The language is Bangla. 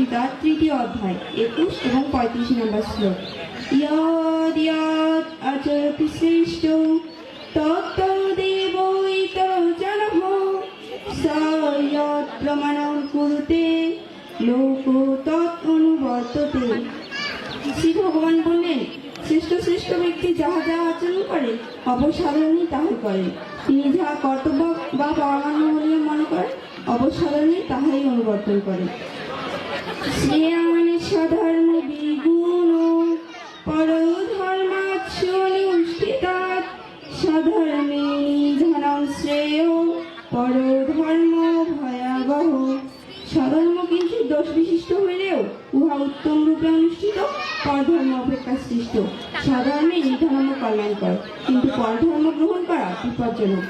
গীতা 3য় অধ্যায় 21 এবং 35 নম্বর শ্লোক। ইয়দ ইয়দ আচরতি শ্রেষ্ঠ তত্তদেব ইতরজনঃ স ইয়ৎ প্রমাণং কুরুতে লোক তৎ অনুবর্ততে। শ্রী ভগবান বললেন, শ্রেষ্ঠ শ্রেষ্ঠ ব্যক্তি যাহা যাহা আচরণ করে অবসাধারণই তাহাই করেন। তিনি যাহা কর্তব্য বা পরমাণু বলিয়া মনে করেন অবসাধারণই তাহাই অনুবর্তন করেন। শ্রেয়ান স্বধর্ম বিগুণ পরধর্মাচ্ছনুষ্ঠিতাৎ স্বধর্মে ধনং শ্রেয় পরধর্ম ভয়াবহ। স্বধর্ম কিঞ্চিৎ দোষ বিশিষ্ট হইলেও উহা উত্তম রূপে অনুষ্ঠিত, পরধর্ম অপেক্ষা সৃষ্ট। স্বধর্মে নিধর্ম কল্যাণকর, কিন্তু পরধর্ম গ্রহণ করা বিপজ্জনক।